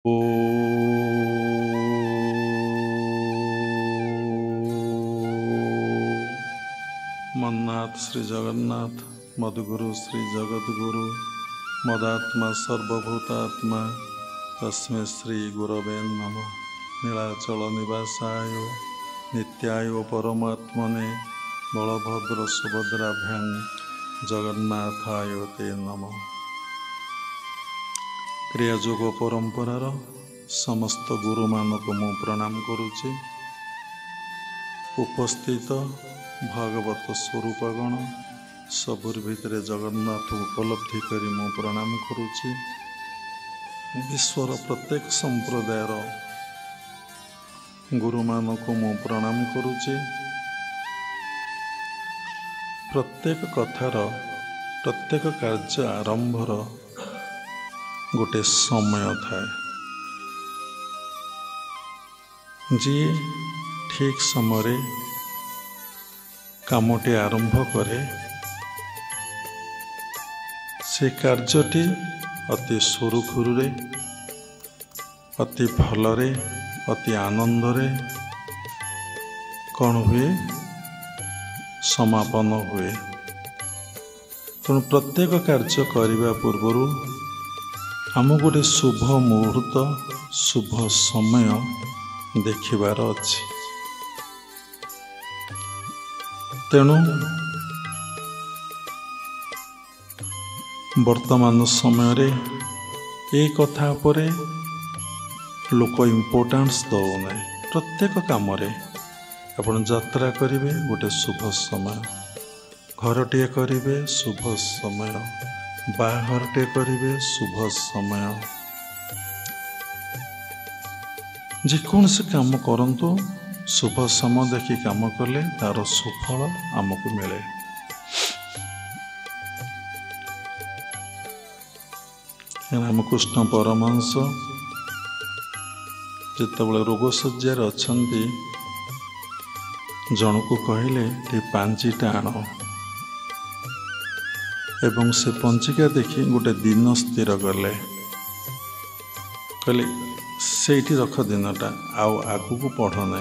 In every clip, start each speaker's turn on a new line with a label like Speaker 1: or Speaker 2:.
Speaker 1: ओ मन्नाथ श्री जगन्नाथ मधुगुरु श्री जगद्गुरु मदात्मा सर्वभूतात्मा तस्मै श्री गुरवे नमः। नीलाचल निवासाय नित्याय परमात्मने बलभद्र सुभद्राभ्यां जगन्नाथाय ते नमः। क्रियायोग परंपरार समस्त गुरु मानक मु प्रणाम करुछि। उपस्थित भागवत स्वरूपगण सबुर भितर जगन्नाथ उपलब्धि करी मु प्रणाम करुछि। विश्वर प्रत्येक संप्रदायर गुरु मानक मु प्रणाम करुछि। प्रत्येक कथार प्रत्येक कार्य आरंभर गोटे समय थाए। जी ठीक समय कामटे आरंभ करे से कार्यटी अति सुरुखुरुरे अति भलरे अति आनंदरे कौन हुए समापन हुए। तेणु प्रत्येक कार्य करने पूर्व आम गोटे शुभ मुहूर्त शुभ समय देखिबार अछि। तेणु वर्तमान समय रे ए कथा परे लोक इम्पोर्टेंस दौना। प्रत्येक काम रे आपण यात्रा करिवे गोटे शुभ समय, घरटे करिवे शुभ समय, बाहरटे करिवे शुभ समय। जेकोसी काम करंतु शुभ समय देखि काम कले तार सुफल आमको मिले। रामकृष्ण परमहंस जितेबाला रोग शଯ୍ୟାରେ अछंती जनकु कहले टे पांजिटा आण एवं से पंचिका देखी गोटे दिन स्थिर कले। कहले सेठी रख दिनटा आउ आगु को पढ़ ना।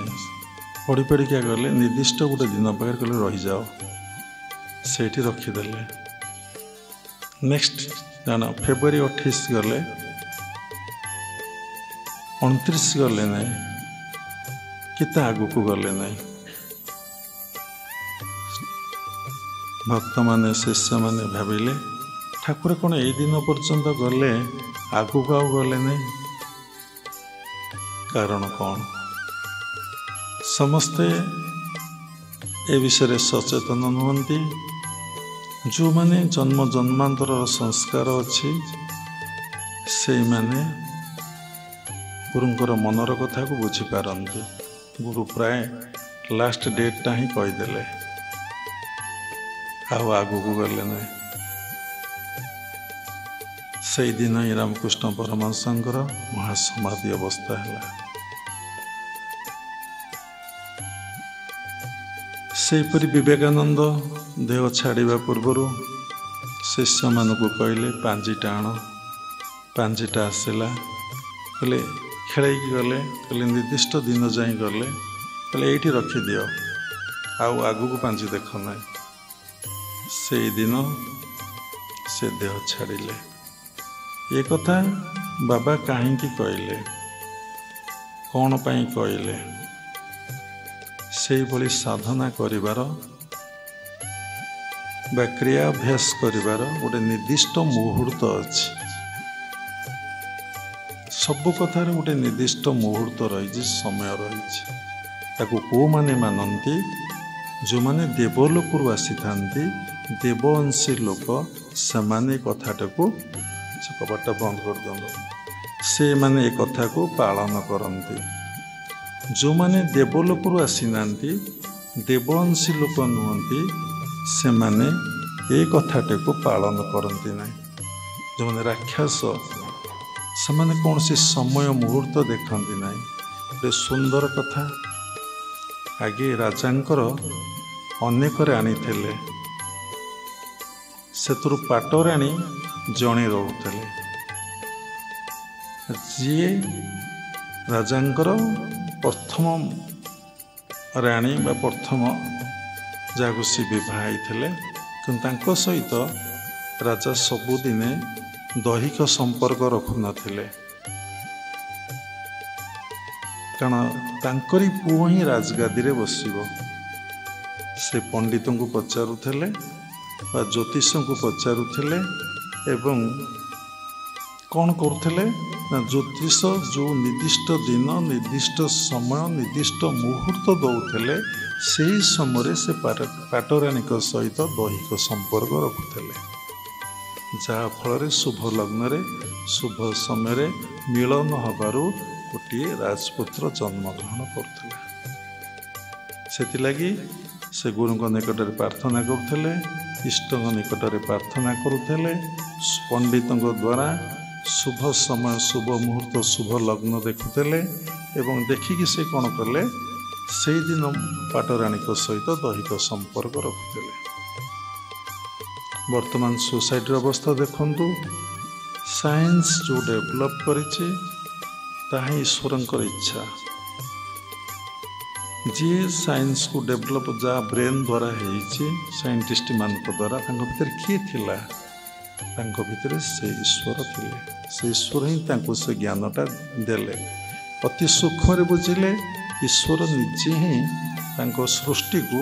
Speaker 1: पढ़ी पढ़ी क्या गले निर्दिष्ट गोटे दिन पाखे कहले रही जाओ सेठी रखीदेले। नेक्स्ट जान फेब्रुआरी 28 गले 29 गले ना किता आगु को गले ना। भक्त माने शिष्य माने भाविले ठाकुर कौन ए दिन पर्यंत गले आगु को गले नहीं। कारण कौन समस्ते ए विषय सचेतन नुहंती। जो माने जन्म जन्मांतर संस्कार अच्छी से माने गुरुंकर मनर कथा को बुझी पारंती। गुरु प्राय लास्ट डेटा ही कहीदेले आगु को गले ना। से दिन ही रामकृष्ण परमहंसंकर महासमाधि अवस्था है। सेपरि विवेकानंद देह छाड़ा पूर्वर शिष्य मानक कहले पांजिटा आण। पांजिटा आसला कहले खेल गले। कहले निर्दिष्ट दिन जाए गले कहले ये रखिदि आउ आगु को पांजि देख ना। से दिन से देह छाड़िले। ये कथा बाबा कहीं कहले कौन पाई कहले से भली साधना करिवार बा क्रियाभ्यास करिवार गोटे निर्दिष्ट मुहूर्त अछि। सबु कथार गोटे निर्दिष्ट मुहूर्त रही समय रही। ताकू को माने मानती जो माने देवलोक आसी था देववंशी लोक से माने कथाटा को से कबाटा बंद कर दिखाँ से माने एक कथा को पालन करती। जो माने देवलोक आसी ना देववंशी लोक नुहंती से माने ए कथाटे को पालन करती ना। जो माने राक्षस से माने कौन सी समय मुहूर्त देखती ना। गोटे सुंदर कथा आगे राजांकर अनेक राणी थे से पाटराणी जड़े रोते ଯିଏ ରାଜାଙ୍କର ପ୍ରଥମ ରାଣୀ ବା ପ୍ରଥମ ଯାହାକୁ ସେ ବିବାହ ହେଇଥିଲେ, କିନ୍ତୁ ତାଙ୍କ ସହିତ ରାଜା ସବୁଦିନେ ଦୈହିକ ସମ୍ପର୍କ ରଖୁନଥିଲେ, କାରଣ ତାଙ୍କରି ପୁଅ ହିଁ ରାଜଗାଦିରେ ବସିବ। ସେ ପଣ୍ଡିତଙ୍କୁ ପଚାରୁଥିଲେ ବା ଜ୍ୟୋତିଷଙ୍କୁ ପଚାରୁଥିଲେ ଏବଂ କ'ଣ କରୁଥିଲେ ନା ଜ୍ୟୋତିଷ ଯେଉଁ ନିର୍ଦ୍ଦିଷ୍ଟ ଦିନ, ନିର୍ଦ୍ଦିଷ୍ଟ ସମୟ, ନିର୍ଦ୍ଦିଷ୍ଟ ମୁହୂର୍ତ୍ତ ଦେଉଥିଲେ, ସେହି ସମୟରେ ସେ ପାଟରାଣୀଙ୍କ ସହିତ ଦୈହିକ ସମ୍ପର୍କ ରଖୁଥିଲେ, ଯାହାଫଳରେ ଶୁଭ ଲଗ୍ନରେ ଶୁଭ ସମୟରେ ମିଳନ ହେବାରୁ ଗୋଟିଏ ରାଜପୁତ୍ର ଜନ୍ମଗ୍ରହଣ କରୁଥିଲେ। ସେଥିଲାଗି ସେ ଗୁରୁଙ୍କ ନିକଟରେ ପ୍ରାର୍ଥନା କରୁଥିଲେ, ଇଷ୍ଟଙ୍କ ନିକଟରେ ପ୍ରାର୍ଥନା କରୁଥିଲେ, ପଣ୍ଡିତଙ୍କ ଦ୍ୱାରା ଶୁଭ ସମୟ, ଶୁଭ ମୁହୂର୍ତ୍ତ, ଶୁଭ ଲଗ୍ନ ଦେଖୁଥିଲେ ଏବଂ ଦେଖିକି ସେ କ'ଣ କଲେ, ସେଇଦିନ ପାଟରାଣୀଙ୍କ ସହିତ ଦୈହିକ ସମ୍ପର୍କ ରଖୁଥିଲେ। ବର୍ତ୍ତମାନ ସୋସାଇଟିର ଅବସ୍ଥା ଦେଖନ୍ତୁ, ସାଇନ୍ସ ଯେଉଁ ଡେଭଲପ୍ କରିଛି ତାହା ଈଶ୍ୱରଙ୍କର ଇଚ୍ଛା। ଯିଏ ସାଇନ୍ସକୁ ଡେଭଲପ୍ ଯାହା ବ୍ରେନ୍ ଦ୍ୱାରା ହେଇଛି, ସାଇଣ୍ଟିଷ୍ଟମାନଙ୍କ ଦ୍ୱାରା, ତାଙ୍କ ଭିତରେ କିଏ ଥିଲା? ତାଙ୍କ ଭିତରେ ସେ ଈଶ୍ୱର ଥିଲେ। ସେ ଈଶ୍ୱର ହିଁ ତାଙ୍କୁ ସେ ଜ୍ଞାନଟା ଦେଲେ। ଅତି ସୂକ୍ଷ୍ମରେ ବୁଝିଲେ ଈଶ୍ୱର ନିଜେ ହିଁ ତାଙ୍କ ସୃଷ୍ଟିକୁ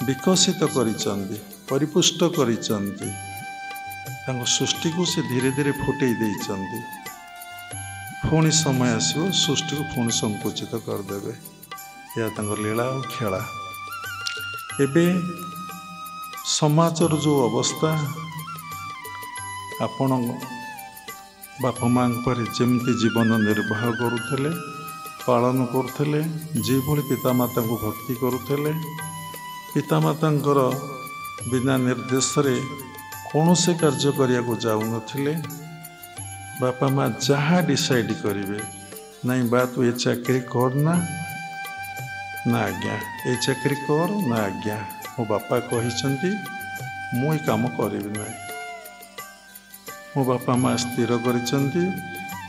Speaker 1: ବିକଶିତ କରିଛନ୍ତି, ପରିପୁଷ୍ଟ କରିଛନ୍ତି। ତାଙ୍କ ସୃଷ୍ଟିକୁ ସେ ଧୀରେ ଧୀରେ ଫୁଟେଇ ଦେଇଛନ୍ତି। ପୁଣି ସମୟ ଆସିବ ସୃଷ୍ଟିକୁ ପୁଣି ସଂକୁଚିତ କରିଦେବେ। ଏହା ତାଙ୍କ ଲୀଳା ଓ ଖେଳା। ଏବେ ସମାଜର ଯେଉଁ ଅବସ୍ଥା, ଆପଣ ବାପା ମାଙ୍କ ପରେ ଯେମିତି ଜୀବନ ନିର୍ବାହ କରୁଥିଲେ, ପାଳନ କରୁଥିଲେ, ଯେଭଳି ପିତାମାତାଙ୍କୁ ଭକ୍ତି କରୁଥିଲେ, ପିତାମାତାଙ୍କର ବିନା ନିର୍ଦ୍ଦେଶରେ କୌଣସି କାର୍ଯ୍ୟ କରିବାକୁ ଯାଉନଥିଲେ। ବାପା ମା ଯାହା ଡିସାଇଡ୍ କରିବେ, ନାଇଁ ବା ତୁ ଏ ଚାକିରି କର ନା ଆଜ୍ଞା, ଏ ଚାକିରି କର ନା ଆଜ୍ଞା, ମୋ ବାପା କହିଛନ୍ତି ମୁଁ ଏ କାମ କରିବି ନାହିଁ। ମୋ ବାପା ମା ସ୍ଥିର କରିଛନ୍ତି,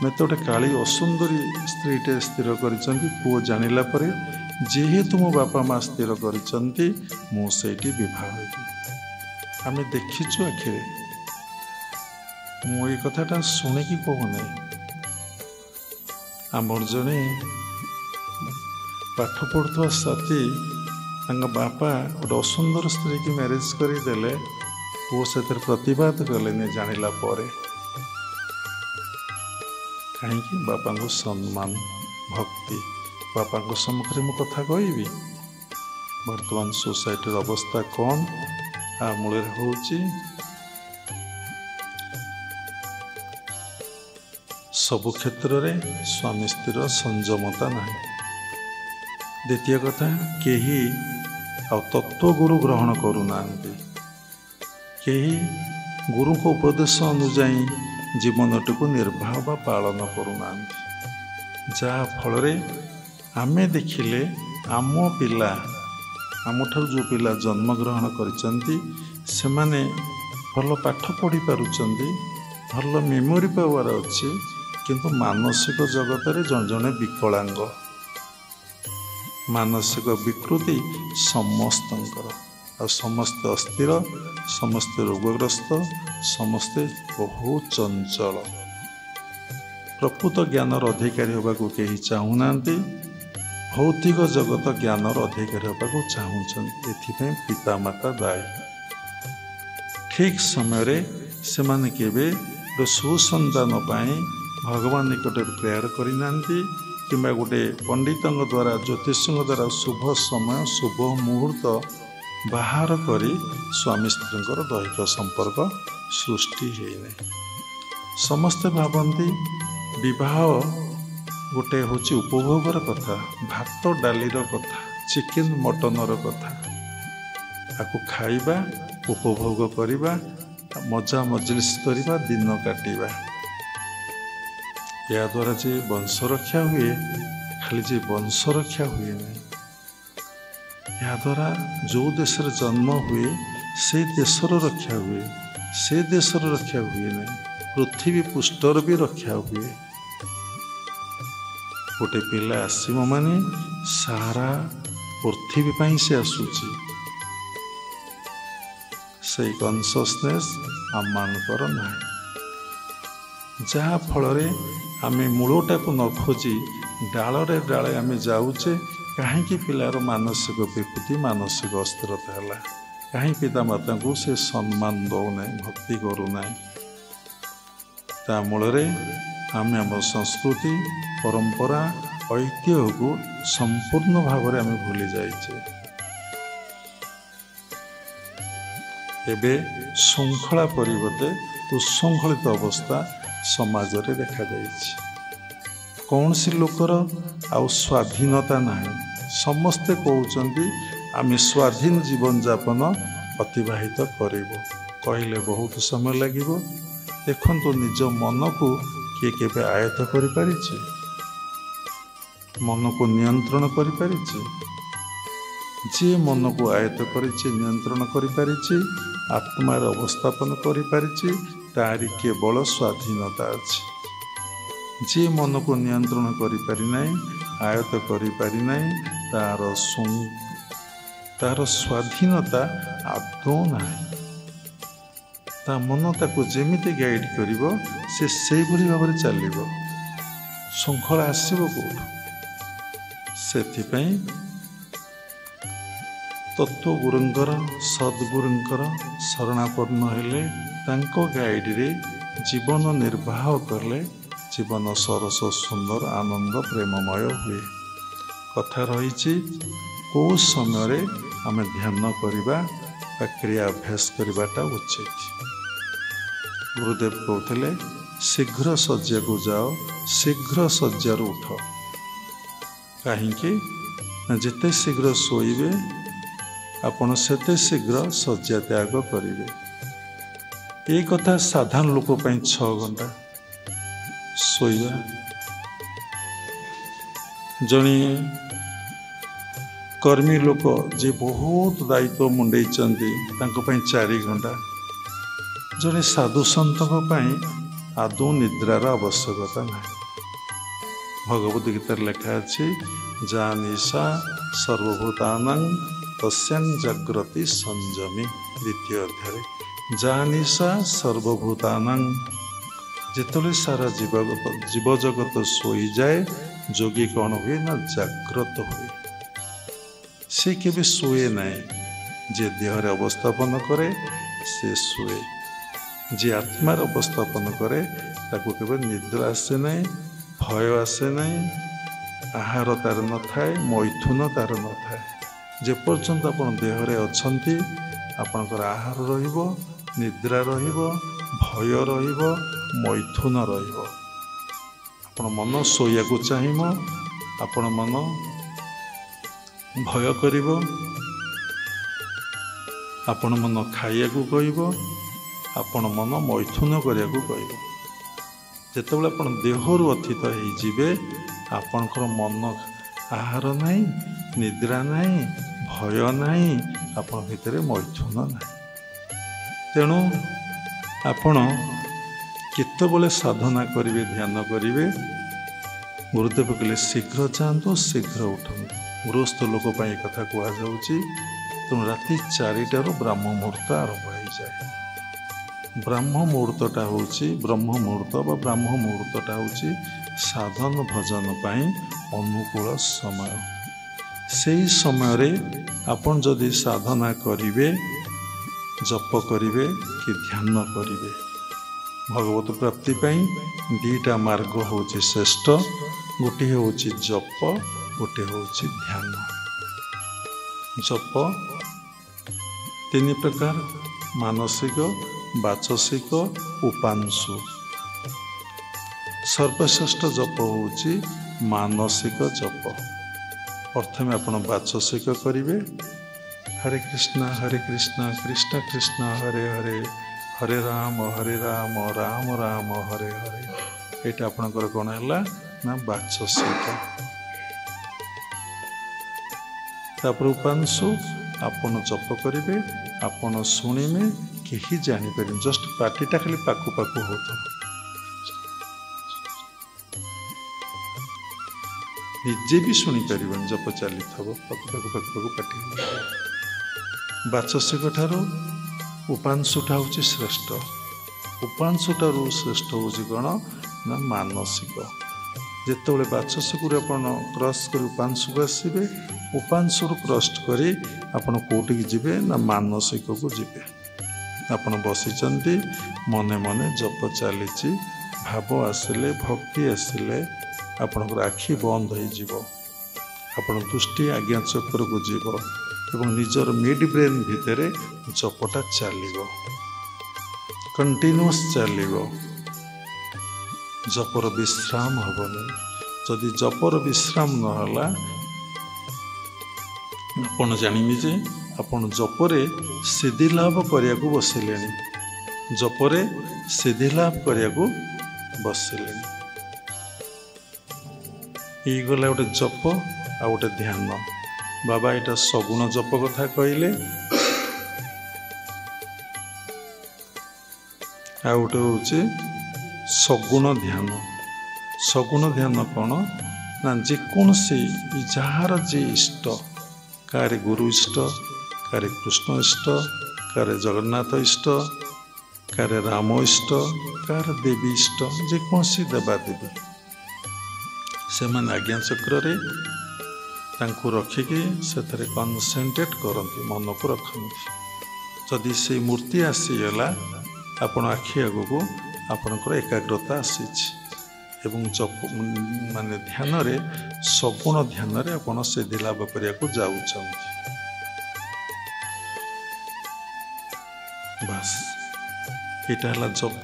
Speaker 1: ମୋତେ ଗୋଟେ କାଳି ଅସୁନ୍ଦରୀ ସ୍ତ୍ରୀଟେ ସ୍ଥିର କରିଛନ୍ତି। ପୁଅ ଜାଣିଲା ପରେ ଯେହେତୁ ମୋ ବାପା ମା ସ୍ଥିର କରିଛନ୍ତି, ମୁଁ ସେଇଠି ବିବାହ ହେବି। ଆମେ ଦେଖିଛୁ ଆଖିରେ, ମୁଁ ଏଇ କଥାଟା ଶୁଣିକି କହୁନି। ଆମର ଜଣେ ପାଠ ପଢ଼ୁଥିବା ସାଥୀ, ତାଙ୍କ ବାପା ଗୋଟେ ଅସୁନ୍ଦର ସ୍ତ୍ରୀକି ମ୍ୟାରେଜ୍ କରିଦେଲେ। ପୁଅ ସେଥିରେ ପ୍ରତିବାଦ କଲେନି ଜାଣିଲା ପରେ। କାହିଁକି? ବାପାଙ୍କୁ ସମ୍ମାନ, ଭକ୍ତି। ବାପାଙ୍କ ସମ୍ମୁଖରେ ମୁଁ କଥା କହିବି। ବର୍ତ୍ତମାନ ସୋସାଇଟିର ଅବସ୍ଥା କ'ଣ? ଆ ମୂଳରେ ହେଉଛି ସବୁ କ୍ଷେତ୍ରରେ ସ୍ୱାମୀ ସ୍ତ୍ରୀର ସଂଯମତା ନାହିଁ। ଦ୍ୱିତୀୟ କଥା, କେହି ଆଉ ତତ୍ତ୍ୱଗୁରୁ ଗ୍ରହଣ କରୁନାହାନ୍ତି। କେହି ଗୁରୁଙ୍କ ଉପଦେଶ ଅନୁଯାୟୀ ଜୀବନଟିକୁ ନିର୍ବାହ ବା ପାଳନ କରୁନାହାନ୍ତି। ଯାହା ଫଳରେ ଆମେ ଦେଖିଲେ ଆମ ପିଲା, ଆମଠାରୁ ଯେଉଁ ପିଲା ଜନ୍ମଗ୍ରହଣ କରିଛନ୍ତି, ସେମାନେ ଭଲ ପାଠ ପଢ଼ି ପାରୁଛନ୍ତି, ଭଲ ମେମୋରି ପାୱାର ଅଛି, କିନ୍ତୁ ମାନସିକ ଜଗତରେ ଜଣେ ଜଣେ ବିକଳାଙ୍ଗ। ମାନସିକ ବିକୃତି ସମସ୍ତଙ୍କର, ଆଉ ସମସ୍ତେ ଅସ୍ଥିର, ସମସ୍ତେ ରୋଗଗ୍ରସ୍ତ, ସମସ୍ତେ ବହୁତ ଚଞ୍ଚଳ। ପ୍ରକୃତ ଜ୍ଞାନର ଅଧିକାରୀ ହେବାକୁ କେହି ଚାହୁଁନାହାନ୍ତି, ଭୌତିକ ଜଗତ ଜ୍ଞାନର ଅଧିକାରୀ ହେବାକୁ ଚାହୁଁଛନ୍ତି। ଏଥିପାଇଁ ପିତାମାତା ଦାୟୀ। ଠିକ୍ ସମୟରେ ସେମାନେ କେବେ ଗୋଟେ ସୁସନ୍ତାନ ପାଇଁ ଭଗବାନ ନିକଟରେ ପ୍ରେୟାର କରିନାହାନ୍ତି, କିମ୍ବା ଗୋଟେ ପଣ୍ଡିତଙ୍କ ଦ୍ୱାରା, ଜ୍ୟୋତିଷଙ୍କ ଦ୍ୱାରା ଶୁଭ ସମୟ, ଶୁଭ ମୁହୂର୍ତ୍ତ ବାହାର କରି ସ୍ୱାମୀ ସ୍ତ୍ରୀଙ୍କର ଦୈହିକ ସମ୍ପର୍କ ସୃଷ୍ଟି ହେଇନାହିଁ। ସମସ୍ତେ ଭାବନ୍ତି ବିବାହ ଗୋଟେ ହେଉଛି ଉପଭୋଗର କଥା, ଭାତ ଡାଲିର କଥା, ଚିକେନ ମଟନର କଥା। ତାକୁ ଖାଇବା, ଉପଭୋଗ କରିବା, ମଜା ମଜଲିସ୍ କରିବା, ଦିନ କାଟିବା। ଏହାଦ୍ୱାରା ଯେ ବଂଶ ରକ୍ଷା ହୁଏ, ଖାଲି ଯେ ବଂଶ ରକ୍ଷା ହୁଏ ନାହିଁ, ଏହାଦ୍ୱାରା ଯେଉଁ ଦେଶରେ ଜନ୍ମ ହୁଏ ସେ ଦେଶର ରକ୍ଷା ହୁଏ। ସେ ଦେଶର ରକ୍ଷା ହୁଏ ନାହିଁ, ପୃଥିବୀ ପୃଷ୍ଠର ବି ରକ୍ଷା ହୁଏ। गोटे पिला आसीब माने सारा पृथ्वी पाई से आसुची से कनससनेस आम मानकर ना जहाँ फल आम मूलटा को न खोजी डाले डाले आम जाऊे कहीं पिलार मानसिक विकृति मानसिक अस्थिरता है कहीं पिता माता को से सम्मान दौना भक्ति करूना ता मूल आम आम संस्कृति परंपरा ऐतिह्य को संपूर्ण भाव में आम भूली जाइए एबे श्रृंखला परिवर्ते उशृंखलित अवस्था समाज रे देखा जाइए कौन सी लोकर आउ स्वाधीनता नहीं समस्ते कहते आम स्वाधीन जीवन जापन अतिवाहित करिबो कहले बहुत समय लगे देखो निज मन को किए केबे आयत्त करि पारिछि मन को नियंत्रण करि पारिछि जे मन को आयत्त करिछि नियंत्रण करि पारिछि आत्मार अवस्थापन करि पारिछि तारि केवल स्वाधीनता अछि जे मन को नियंत्रण करि पारि नाही आयत्त करि पारि नाही तार स्वाधीनता आदौ नाही ता मन ताको जेमिति गाइड करिवो से सेई भली भाବରେ चलिवो श्रृंखला आसीबो कोठु सेथिपई तत्व गुरुंकर सद्गुरुंकर शरणापन्न हेले तांको गाइड रे जीवन निर्वाह करले जीवन सरस सुंदर आनंद प्रेममय हुए कथा रही को समय आम ध्यान करवा क्रिया अभ्यास करवाटा उचित गुरुदेव कहते शीघ्र शଯ୍ୟା को जाओ शीघ्र शଯ୍ୟାରୁ उठ कहीं जिते शीघ्र शोइबे आपण सेते शीघ्र शଯ୍ୟା त्याग करेंगे ये कथा साधारण लोक 6 घंटा शोइबा जणी कर्मी लोक जे बहुत दायित्व मुंडे 4 घंटा जड़े साधु सन्त आदौ निद्रार आवश्यकता ना भगवद गीता लिखा अच्छी जा निशा सर्वभूतानां तस्यां जाग्रति संयमी द्वितीय अध्याय जा निशा सर्वभूतानां जिते सारा जीव जगत सोई जाए जोगी कौन हुए ना जाग्रत हुए से केबे सोए नहीं जे देहरे अवस्थापन करे से सोए जे आत्मार अवस्थापन करे ताको केबे निद्रा आसे नहीं भय आसे नहीं आहार तार न थाए मैथुन तार न थाए जे पर्यंत आपण देहरे अछंती आपणकर आहार रहिबो निद्रा रहिबो भय रहिबो मैथुन रहिबो आपण मन सोया को चाहिबो आपण मन भय करिबो आपण मन खाइया को कहइबो आपण मन मैथुन करिया को कहइबो जेतेबेले आपण देहरु अथित होई जिवे आपणकर मन आहार नहीं निद्रा नहीं भय नहीं आपण भितरे मैथुन नहीं तेणु आपण केतेबेले साधना करिवे ध्यान करिवे गुरुदेव कहले शीघ्र जातु शीघ्र उठନ୍ତୁ गृहस्थ लोक कथा कहु तेणु राति 4टारू ब्राह्म मुहूर्त आरंभ हो जाए ब्राह्म मुहूर्तटा हूँ ब्रह्म मुहूर्त बा ब्राह्म मुहूर्तटा हूँ साधन भजन पाई अनुकूल समय से समय रे आपण जदि साधना करिवे जप करिवे कि ध्यान करिवे भगवत प्राप्ति पाई 2टा मार्ग हूँ श्रेष्ठ गोटे हूँ जप गोटे हूँ ध्यान जप 3 प्रकार मानसिक वाचसिक उपांशु सर्वश्रेष्ठ जप हूँ मानसिक जप प्रथमे आपण वाचसिक करिवे हरे कृष्ण कृष्ण कृष्ण हरे हरे हरे राम राम राम हरे हरे ये आपणकर कौन है ना वाचसिक तापर उपांशु आपण जप करिवे आपण शुणिमे केही जानीपर जस्ट पार्टीटा खाली पाकु पाकु हो ନିଜେ ବି ଶୁଣିପାରିବନି ଜପ ଚାଲିଥିବ ପାଖକୁ ପାଟି। ବାଚସ୍ପତିଙ୍କ ଠାରୁ ଉପାଂଶୁଟା ହେଉଛି ଶ୍ରେଷ୍ଠ। ଉପାଂଶୁଠାରୁ ଶ୍ରେଷ୍ଠ ହେଉଛି କ'ଣ ନା ମାନସିକ। ଯେତେବେଳେ ବାଚସ୍ପତିରୁ ଆପଣ କ୍ରସ୍ କରି ଉପାଂଶୁକୁ ଆସିବେ, ଉପାଂଶୁରୁ କ୍ରସ୍ କରି ଆପଣ କେଉଁଠିକି ଯିବେ ନା ମାନସିକକୁ ଯିବେ। ଆପଣ ବସିଛନ୍ତି, ମନେ ମନେ ଜପ ଚାଲିଛି, ଭାବ ଆସିଲେ ଭକ୍ତି ଆସିଲେ ଆପଣଙ୍କର ଆଖି ବନ୍ଦ ହୋଇଯିବ, ଆପଣ ଦୃଷ୍ଟି ଆଜ୍ଞା ଚକ୍ରକୁ ଯିବ ଏବଂ ନିଜର ମିଡ୍ ବ୍ରେନ୍ ଭିତରେ ଜପଟା ଚାଲିବ, କଣ୍ଟିନ୍ୟୁଅସ୍ ଚାଲିବ। ଜପର ବିଶ୍ରାମ ହେବନି। ଯଦି ଜପର ବିଶ୍ରାମ ନହେଲା, ଆପଣ ଜାଣିବେ ଯେ ଆପଣ ଜପରେ ସିଦ୍ଧି ଲାଭ କରିବାକୁ ବସିଲେଣି, ଜପରେ ସିଦ୍ଧି ଲାଭ କରିବାକୁ ବସିଲେଣି। ହେଇଗଲା ଗୋଟେ ଜପ ଆଉ ଗୋଟେ ଧ୍ୟାନ। ବାବା ଏଇଟା ସଗୁଣ ଜପ କଥା କହିଲେ। ଆଉ ଗୋଟେ ହେଉଛି ସଗୁଣ ଧ୍ୟାନ। ସଗୁଣ ଧ୍ୟାନ କ'ଣ ନା ଯେକୌଣସି ଯାହାର ଯେ ଇଷ୍ଟ, କାହାରେ ଗୁରୁ ଇଷ୍ଟ, କାହାରେ କୃଷ୍ଣ ଇଷ୍ଟ, କାହାରେ ଜଗନ୍ନାଥ ଇଷ୍ଟ, କାହାରେ ରାମ ଇଷ୍ଟ, କାହାର ଦେବୀ ଇଷ୍ଟ, ଯେକୌଣସି ଦେବାଦେବୀ, ସେମାନେ ଆଜ୍ଞା ଚକ୍ରରେ ତାଙ୍କୁ ରଖିକି ସେଥିରେ କନସେନ୍ଟ୍ରେଟ୍ କରନ୍ତି, ମନକୁ ରଖନ୍ତି। ଯଦି ସେଇ ମୂର୍ତ୍ତି ଆସିଗଲା, ଆପଣ ଆଖି ଆଗକୁ ଆପଣଙ୍କର ଏକାଗ୍ରତା ଆସିଛି ଏବଂ ମାନେ ଧ୍ୟାନରେ ସଗୁଣ ଧ୍ୟାନରେ ଆପଣ ସିଦ୍ଧି ଲାଭ କରିବାକୁ ଯାଉଛନ୍ତି। ବାସ୍, ଏଇଟା ହେଲା ଜପ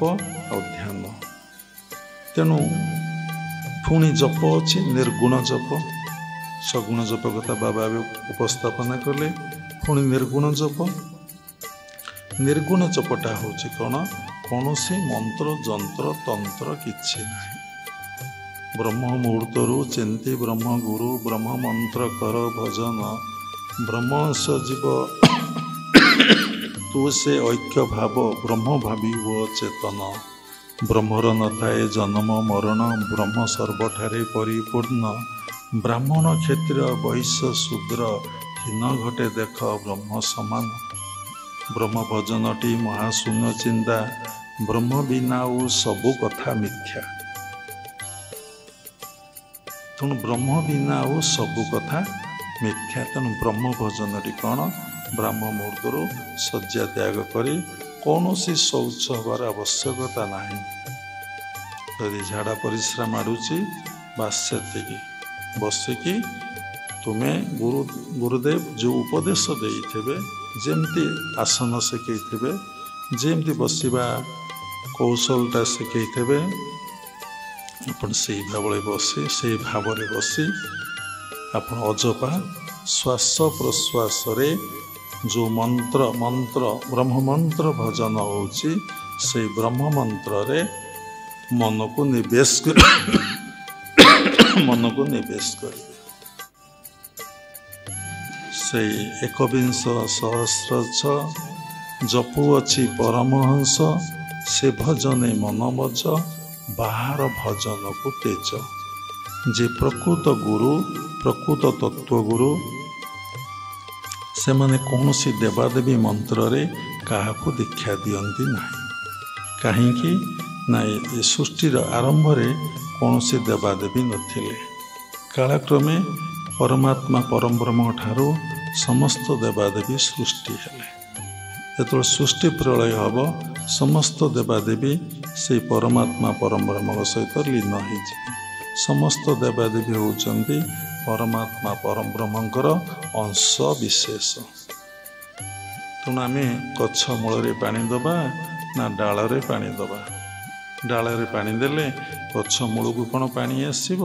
Speaker 1: ଆଉ ଧ୍ୟାନ। ତେଣୁ ପୁଣି ଜପ ଅଛି ନିର୍ଗୁଣ ଜପ। ସଗୁଣ ଜପ କଥା ବାବା ଏବେ ଉପସ୍ଥାପନା କଲେ। ପୁଣି ନିର୍ଗୁଣ ଜପ। ନିର୍ଗୁଣ ଜପଟା ହେଉଛି କ'ଣ? କୌଣସି ମନ୍ତ୍ର ଯନ୍ତ୍ର ତନ୍ତ୍ର କିଛି ନାହିଁ। ବ୍ରହ୍ମ ମୁହୂର୍ତ୍ତରୁ ଚିନ୍ତି ବ୍ରହ୍ମଗୁରୁ, ବ୍ରହ୍ମ ମନ୍ତ୍ର କର ଭଜନ, ବ୍ରହ୍ମ ସଜୀବ ତୁ ସେ ଐକ୍ୟ ଭାବ, ବ୍ରହ୍ମ ଭାବିବ ଚେତନ। ବ୍ରହ୍ମର ନଥାଏ ଜନ୍ମ ମରଣ, ବ୍ରହ୍ମ ସର୍ବଠାରେ ପରିପୂର୍ଣ୍ଣ। ବ୍ରାହ୍ମଣ କ୍ଷତ୍ରିୟ ବୈଶ୍ୟ ଶୂଦ୍ର, ହୀନ ଘଟେ ଦେଖ ବ୍ରହ୍ମ ସମାନ। ବ୍ରହ୍ମ ଭଜନଟି ମହାଶୂନ୍ୟ ଚିନ୍ତା, ବ୍ରହ୍ମ ବିନା ଆଉ ସବୁ କଥା ମିଥ୍ୟା। ତେଣୁ ବ୍ରହ୍ମ ବିନା ଆଉ ସବୁ କଥା ମିଥ୍ୟା। ତେଣୁ ବ୍ରହ୍ମ ଭଜନଟି କ'ଣ? ବ୍ରାହ୍ମ ମୁହୂର୍ତ୍ତରୁ ଶଯ୍ୟା ତ୍ୟାଗ କରି କୌଣସି ଶୌଚ ହେବାର ଆବଶ୍ୟକତା ନାହିଁ। ଯଦି ଝାଡ଼ା ପରିସ୍ରା ମାଡ଼ୁଛି, ବାସ୍ ସେତିକି ବସିକି ତୁମେ ଗୁରୁଦେବ ଯେଉଁ ଉପଦେଶ ଦେଇଥିବେ, ଯେମିତି ଆସନ ଶିଖେଇଥିବେ, ଯେମିତି ବସିବା କୌଶଳଟା ଶିଖେଇଥିବେ, ଆପଣ ସେଇ ଭାବରେ ବସି ଆପଣ ଅଜପା ଶ୍ୱାସ ପ୍ରଶ୍ୱାସରେ ଯେଉଁ ମନ୍ତ୍ର ବ୍ରହ୍ମମନ୍ତ୍ର ଭଜନ ହେଉଛି, ସେଇ ବ୍ରହ୍ମମନ୍ତ୍ରରେ ମନକୁ ନିବେଶ କରିବେ। ସେଇ ଏକବିଂଶ ସହସ୍ରଛ ଜପୁଅଛି ପରମହଂସ, ସେ ଭଜନେ ମନ ମଜ, ବାହାର ଭଜନକୁ ତେଜ। ଯେ ପ୍ରକୃତ ଗୁରୁ, ପ୍ରକୃତ ତତ୍ତ୍ୱଗୁରୁ, ସେମାନେ କୌଣସି ଦେବାଦେବୀ ମନ୍ତ୍ରରେ କାହାକୁ ଦୀକ୍ଷା ଦିଅନ୍ତି ନାହିଁ। କାହିଁକି ନା ଏ ସୃଷ୍ଟିର ଆରମ୍ଭରେ କୌଣସି ଦେବାଦେବୀ ନଥିଲେ। କାଳକ୍ରମେ ପରମାତ୍ମା ପରବ୍ରହ୍ମ ଠାରୁ ସମସ୍ତ ଦେବାଦେବୀ ସୃଷ୍ଟି ହେଲେ। ଯେତେବେଳେ ସୃଷ୍ଟି ପ୍ରଳୟ ହେବ, ସମସ୍ତ ଦେବାଦେବୀ ସେଇ ପରମାତ୍ମା ପରବ୍ରହ୍ମଙ୍କ ସହିତ ଲୀନ ହୋଇଯିବେ। ସମସ୍ତ ଦେବାଦେବୀ ହେଉଛନ୍ତି ପରମାତ୍ମା ପରବ୍ରହ୍ମଙ୍କର ଅଂଶ ବିଶେଷ। ତେଣୁ ଆମେ ଗଛ ମୂଳରେ ପାଣି ଦେବା ନା ଡାଳରେ ପାଣି ଦେବା? ଡାଳରେ ପାଣି ଦେଲେ ଗଛ ମୂଳକୁ କ'ଣ ପାଣି ଆସିବ?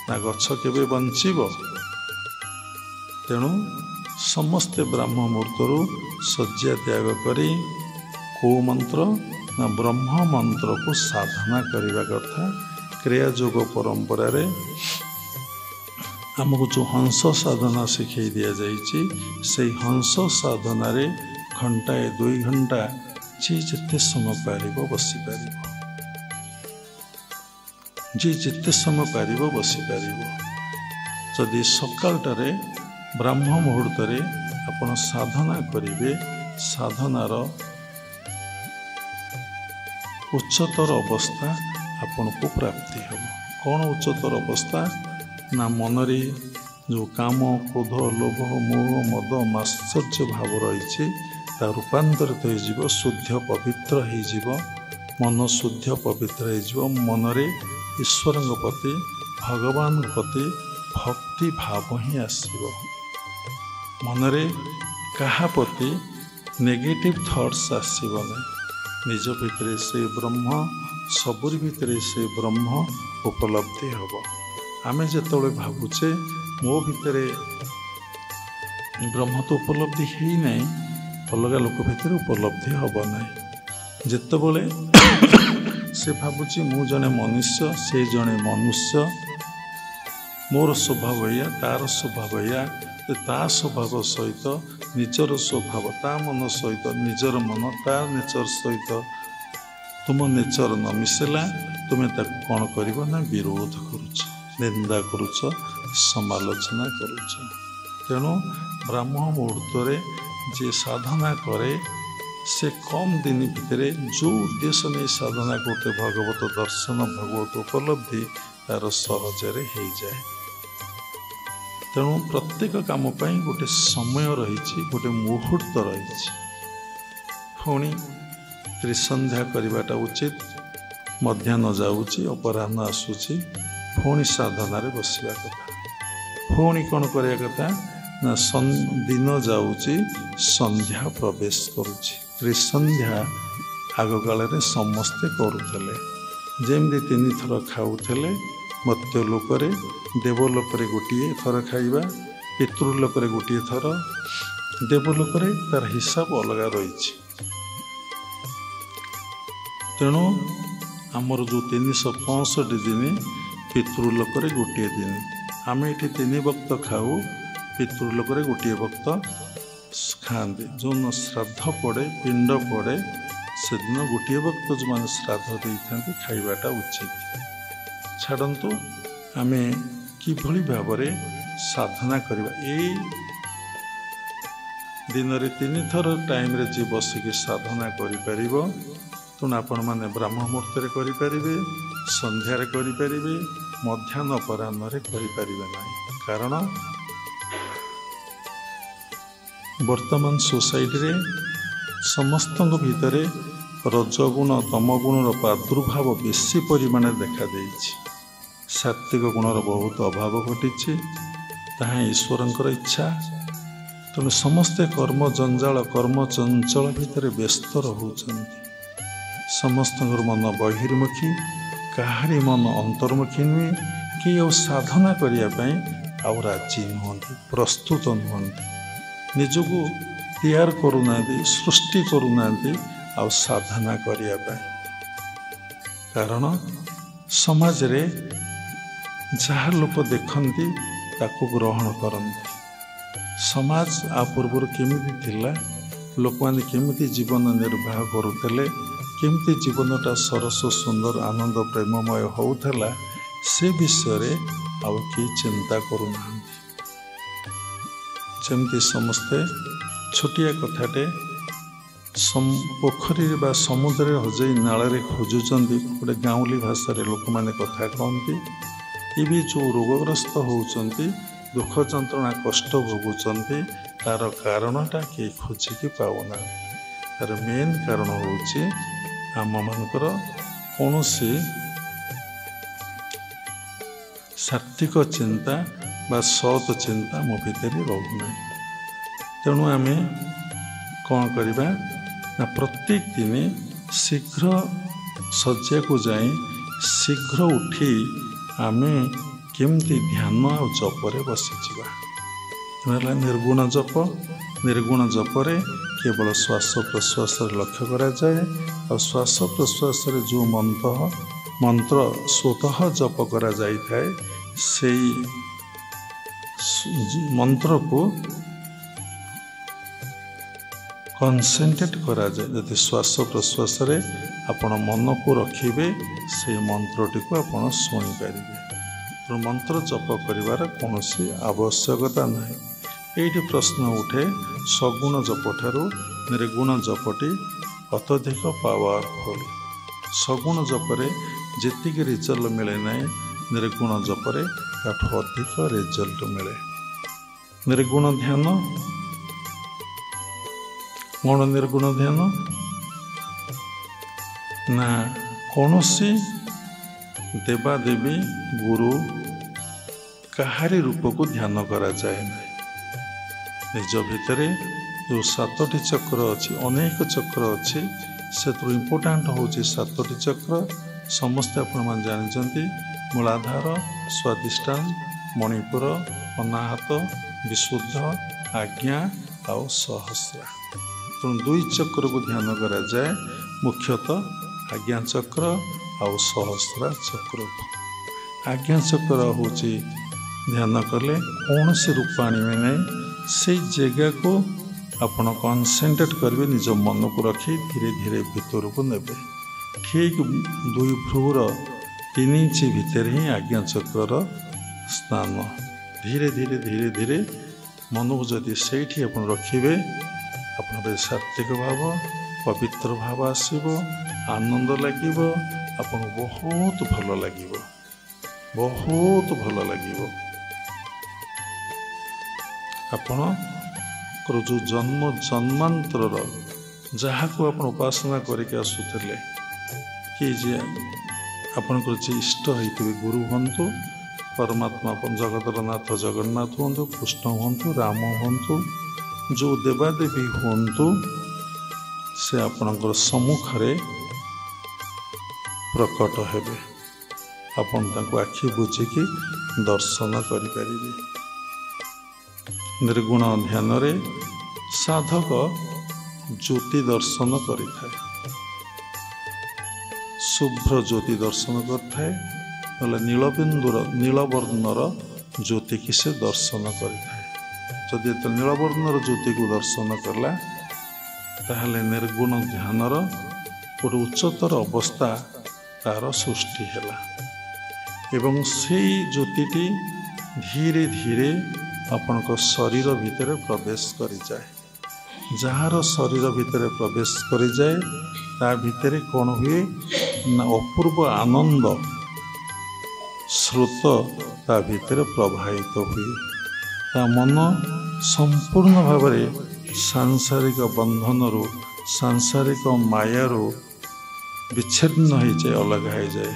Speaker 1: ନା ଗଛ କେବେ ବଞ୍ଚିବ? ତେଣୁ ସମସ୍ତେ ବ୍ରାହ୍ମ ମୁହୂର୍ତ୍ତରୁ ଶଯ୍ୟା ତ୍ୟାଗ କରି କେଉଁ ମନ୍ତ୍ର ନା ବ୍ରହ୍ମ ମନ୍ତ୍ରକୁ ସାଧନା କରିବା କଥା। କ୍ରିୟା ଯୋଗ ପରମ୍ପରାରେ ଆମକୁ ଯେଉଁ ହଂସ ସାଧନା ଶିଖାଇ ଦିଆଯାଇଛି, ସେଇ ହଂସ ସାଧନାରେ ଘଣ୍ଟାଏ 2 ଘଣ୍ଟା ଯିଏ ଯେତେ ସମୟ ପାରିବ ବସିପାରିବ। ଯିଏ ଯେତେ ସମୟ ପାରିବ ବସିପାରିବ। जदि सकाळटारे ब्राह्म मुहूर्तरे आपण साधना करेंगे साधनार उच्चतर अवस्था आपण को प्राप्ति हो। कौन उच्चतर अवस्था ना मनरे जो काम क्रोध लोभ मोह मद मात्सर्य भाव रही रूपांतरित हो शुद्ध पवित्र हो मन शुद्ध पवित्र हो मनरे ईश्वर प्रति भगवान प्रति भक्ति भाव ही आसब मनरे कहा प्रति नेगेटिव थॉट्स आसब निज भितर से ब्रह्म सबुरी भितर से ब्रह्म उपलब्धि हम आमे जिते भावुचे मो भितर ब्रह्म तो उपलब्धि ही नहीं अलग लोक भितर उपलब्धि हम ना जितेबले से भावुची मु जने मनुष्य से जने मनुष्य मोर स्वभाव या तार स्वभाव या ता स्वभाव सहित निजर स्वभाव ता मन सहित निजर मन ता नेचर सहित तुम नेचर न मिसला तुम्हें ताको कौन कर ना विरोध करुच निंदा करुच समालोचना करुच। तेणु ब्राह्म मुहूर्त जे साधना करे से कम दिन भितर जो उद्देश्य नहीं साधना करते भगवत दर्शन भगवत उपलब्धि तार सहजरे हो जाए। तेणु प्रत्येक काम पाई गोटे समय रही गोटे मुहूर्त रही पुणी त्रिसंध्या करवाटा उचित मध्याह्न जाऊँगी अपराह्न आसूची पुणी साधन बसवा कथा पुणी कौन करवा कथा ना दिन जाऊँगी संध्या प्रवेश करुच्ची त्रिसंध्या आग काल समस्ते करुले जमी 3 थर खाऊले मर्त्यलोक देवलोक गोटे थर खाइबा पितृलोक गोटे थर देवलोक तार हिसाब अलग रही। तेणु आमर जो 365 दिन पितृलोक गोटे दिन आम ये 3 वक्त खाऊ पितृलोक गोटे वक्त खाते जो न श्राद्ध पड़े पिंड पड़े से दिन गोटे वक्त जो मैंने श्राद्ध दे था खाइबाटा उचित छाड़ू आम किभली भाव साधना करवा दिन में 3 थर टाइम रे जी बसिक साधना करें तेणु आपण मैंने ब्राह्म मुहूर्त करें संध्यार करें मध्याह्न अपराह्न करें ना कारण वर्तमान सोसाइटी रे समस्त भितर रजगुण तमगुणर प्रादुर्भाव बेसी परिमाण देखा देइछि सात्विक गुणर बहुत अभाव घटी ताहा ईश्वरंकर इच्छा। तेणु समस्ते कर्म जंजाल कर्म चंचल भितर व्यस्त रहउछन्ति समस्त मन बहिर्मुखी कहारी मन अंतर्मुखी नुहे कि साधना करने आउ राजी नुहति प्रस्तुत नुहति निजको तैयार करूना सृष्टि करूना आउ साधना करने कारण समाज रे जहाँ लोक देखती ताको ग्रहण करती समाज आ पूर्व केमिति थिला लोक माने केमिति जीवन निर्वाह करुले केमिति जीवनटा सरस सुंदर आनंद प्रेममय होउथला से विषय आउ कि चिंता करूना जमती समस्ते छोटिया कथाटे पोखरी बा समुद्र हजई नाल खोजुंट गोटे गाँवली भाषा लोक मैंने कथा कहती ये भी जो रोगग्रस्त होती दुख जंत्रणा कष्ट भोगुंट तार कारणटा किए खोजिकी पाऊना तार मेन कारण हूँ आम मानकर कौन सात्विक चिंता बा सत चिंता मो भितर रोना तेणु आम कौन करवा ना प्रत्येक दिन शीघ्र शज्या को जाए शीघ्र उठी आम केमती ध्यान आ जपर बसीजा निर्गुण जपर केवल श्वास प्रश्वास लक्ष्य करा जाए और श्वास प्रश्वास जो मंत्र स्वतः जप करा जाई थाए से मंत्र को कनसेंट्रेट करा जाए यदि श्वास प्रश्वास आपण मन को रखिए से मंत्रटी को आपण शुणी पारे ତେଣୁ ମନ୍ତ୍ର ଜପ କରିବାର କୌଣସି ଆବଶ୍ୟକତା ନାହିଁ। ଏଇଠି ପ୍ରଶ୍ନ ଉଠେ ସଗୁଣ ଜପ ଠାରୁ ନିର୍ଗୁଣ ଜପଟି ଅତ୍ୟଧିକ ପାୱାରଫୁଲ୍। ସଗୁଣ ଜପରେ ଯେତିକି ରେଜଲ୍ଟ ମିଳେ ନାହିଁ, ନିର୍ଗୁଣ ଜପରେ ତାଠୁ ଅଧିକ ରେଜଲ୍ଟ ମିଳେ। ନିର୍ଗୁଣ ଧ୍ୟାନ କ'ଣ? ନିର୍ଗୁଣ ଧ୍ୟାନ ନା କୌଣସି ଦେବାଦେବୀ ଗୁରୁ କାହାରି ରୂପକୁ ଧ୍ୟାନ କରାଯାଏ ନାହିଁ। ନିଜ ଭିତରେ ଯେଉଁ 7ଟି ଚକ୍ର ଅଛି, ଅନେକ ଚକ୍ର ଅଛି, ସେଥିରୁ ଇମ୍ପୋର୍ଟାଣ୍ଟ ହେଉଛି 7ଟି ଚକ୍ର। ସମସ୍ତେ ଆପଣମାନେ ଜାଣିଛନ୍ତି, ମୂଳାଧାର, ସ୍ୱାଦିଷ୍ଠାନ, ମଣିପୁର, ଅନାହତ, ବିଶୁଦ୍ଧ, ଆଜ୍ଞା ଆଉ ସହସ୍ରା। ତେଣୁ 2 ଚକ୍ରକୁ ଧ୍ୟାନ କରାଯାଏ, ମୁଖ୍ୟତଃ ଆଜ୍ଞା ଚକ୍ର ଆଉ ସହସ୍ରା ଚକ୍ରକୁ। ଆଜ୍ଞା ଚକ୍ର ହେଉଛି ଧ୍ୟାନ କଲେ କୌଣସି ରୂପ ଆଣିବେ ନାହିଁ, ସେଇ ଜାଗାକୁ ଆପଣ କନସେନ୍ଟ୍ରେଟ୍ କରିବେ, ନିଜ ମନକୁ ରଖି ଧୀରେ ଧୀରେ ଭିତରକୁ ନେବେ। ଠିକ୍ 2 ଭ୍ରୁର 3 ଇଞ୍ଚ ଭିତରେ ହିଁ ଆଜ୍ଞା ଚକ୍ରର ସ୍ଥାନ। ଧୀରେ ଧୀରେ ଧୀରେ ଧୀରେ ମନକୁ ଯଦି ସେଇଠି ଆପଣ ରଖିବେ, ଆପଣଙ୍କର ସାତ୍ତ୍ୱିକ ଭାବ, ପବିତ୍ର ଭାବ ଆସିବ, ଆନନ୍ଦ ଲାଗିବ, ଆପଣଙ୍କୁ ବହୁତ ଭଲ ଲାଗିବ, ବହୁତ ଭଲ ଲାଗିବ। ଆପଣଙ୍କର ଯେଉଁ ଜନ୍ମାନ୍ତରର ଯାହାକୁ ଆପଣ ଉପାସନା କରିକି ଆସୁଥିଲେ, କି ଯେ ଆପଣଙ୍କର ଯିଏ ଇଷ୍ଟ ହେଇଥିବେ, ଗୁରୁ ହୁଅନ୍ତୁ, ପରମାତ୍ମା ଜଗତର ନାଥ ଜଗନ୍ନାଥ ହୁଅନ୍ତୁ, କୃଷ୍ଣ ହୁଅନ୍ତୁ, ରାମ ହୁଅନ୍ତୁ, ଯେଉଁ ଦେବାଦେବୀ ହୁଅନ୍ତୁ, ସେ ଆପଣଙ୍କର ସମ୍ମୁଖରେ ପ୍ରକଟ ହେବେ। ଆପଣ ତାଙ୍କୁ ଆଖି ବୁଜିକି ଦର୍ଶନ କରିପାରିବେ। ନିର୍ଗୁଣ ଧ୍ୟାନରେ ସାଧକ ଜ୍ୟୋତି ଦର୍ଶନ କରିଥାଏ, ଶୁଭ୍ର ଜ୍ୟୋତି ଦର୍ଶନ କରିଥାଏ, ନହେଲେ ନୀଳବର୍ଣ୍ଣର ଜ୍ୟୋତିକି ସେ ଦର୍ଶନ କରିଥାଏ। ଯଦି ଏତେ ନୀଳବର୍ଣ୍ଣର ଜ୍ୟୋତିକୁ ଦର୍ଶନ କଲା, ତାହେଲେ ନିର୍ଗୁଣ ଧ୍ୟାନର ଗୋଟେ ଉଚ୍ଚତର ଅବସ୍ଥା ତାର ସୃଷ୍ଟି ହେଲା ଏବଂ ସେଇ ଜ୍ୟୋତିଟି ଧୀରେ ଧୀରେ ଆପଣଙ୍କ ଶରୀର ଭିତରେ ପ୍ରବେଶ କରିଯାଏ। ଯାହାର ଶରୀର ଭିତରେ ପ୍ରବେଶ କରିଯାଏ, ତା ଭିତରେ କ'ଣ ହୁଏ ନା ଅପୂର୍ବ ଆନନ୍ଦ ସ୍ରୋତ ତା ଭିତରେ ପ୍ରବାହିତ ହୁଏ। ତା ମନ ସମ୍ପୂର୍ଣ୍ଣ ଭାବରେ ସାଂସାରିକ ବନ୍ଧନରୁ, ସାଂସାରିକ ମାୟାରୁ ବିଚ୍ଛିନ୍ନ ହୋଇଯାଏ, ଅଲଗା ହୋଇଯାଏ।